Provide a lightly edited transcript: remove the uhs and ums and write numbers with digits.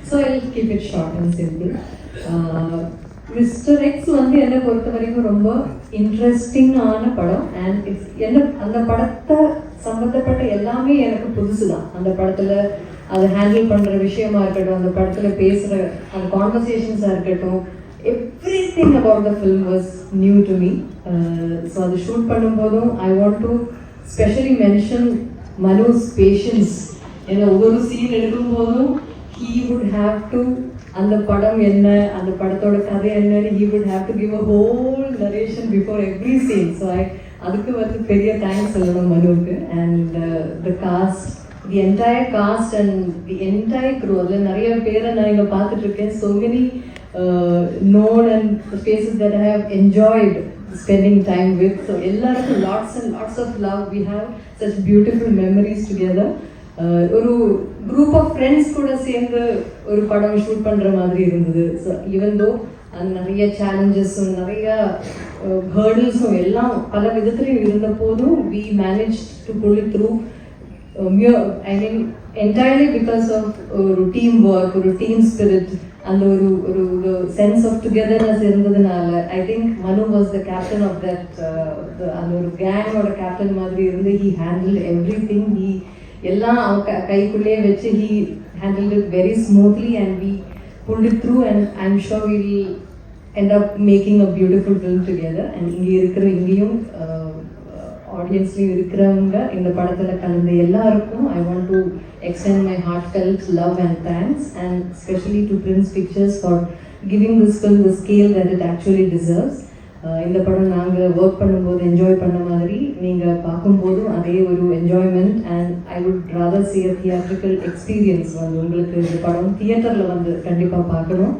So I keep it short and simple. Mister X வந்து என்னை பொறுத்த வரைக்கும் ரொம்ப இன்ட்ரெஸ்டிங்கான படம். அண்ட் இட்ஸ் அந்த படத்தை சம்மந்தப்பட்ட எல்லாமே எனக்கு புதுசு தான். அந்த படத்தில் அதை ஹேண்டில் பண்ணுற விஷயமா இருக்கட்டும், அந்த படத்தில் பேசுகிற அந்த கான்வர்சேஷன்ஸாக இருக்கட்டும், everything about the film was new to me. So அது ஷூட் பண்ணும்போதும் I want to specially mention Manu's patience. ஏன்னா ஒவ்வொரு scene எடுக்கும்போதும் he would have to அந்த படம் என்ன, அந்த படத்தோட கதை என்னன்னு he would have to give a whole narration before every scene. So அதுக்கு வந்து பெரிய தேங்க்ஸ் சொல்லணும் மனுவுக்கு. And the cast, the entire cast and the entire crew, அதில் நிறைய பேரை நான் இங்கே பார்த்துட்டு இருக்கேன். So many known and faces that I have enjoyed spending time with. So எல்லாருக்கும் lots and lots of love. We have such beautiful memories together. ஒரு group of friends கூட சேர்ந்து ஒரு படம் ஷூட் பண்ணுற மாதிரி இருந்தது. ஸோ ஈவன் தோ அது நிறைய சேலஞ்சஸும் நிறைய ஹர்டில்ஸும் எல்லாம் பல விதத்துலையும் இருந்த போதும் we managed to pull it through. I mean entirely because of ஒரு டீம் ஒர்க், ஒரு டீம் ஸ்பிரிட், அந்த ஒரு சென்ஸ் ஆஃப் டுகெதர்னஸ் இருந்ததுனால I think Manu was the captain of that. அந்த ஒரு கேங்கோட கேப்டன் மாதிரி இருந்து he handled everything. He எல்லாம் அவங்க கைக்குள்ளேயே வச்சு he handled it very smoothly and we pulled it through and I'm sure we'll end up making a beautiful film together. And இங்கேயும் ஆடியன்ஸ்லையும் இருக்கிறவங்க இந்த படத்தில் கலந்த எல்லாருக்கும் I want to extend my heartfelt love and thanks, and especially to Prince Pictures for giving this film the scale that it actually deserves. இந்த படம் நாங்கள் work பண்ணும்போது என்ஜாய் பண்ண மாதிரி நீங்கள் பார்க்கும்போதும் அதே ஒரு enjoyment. And I would rather say a theatrical experience. வந்து உங்களுக்கு இந்த படம் தியேட்டரில் வந்து கண்டிப்பாக பார்க்கணும்.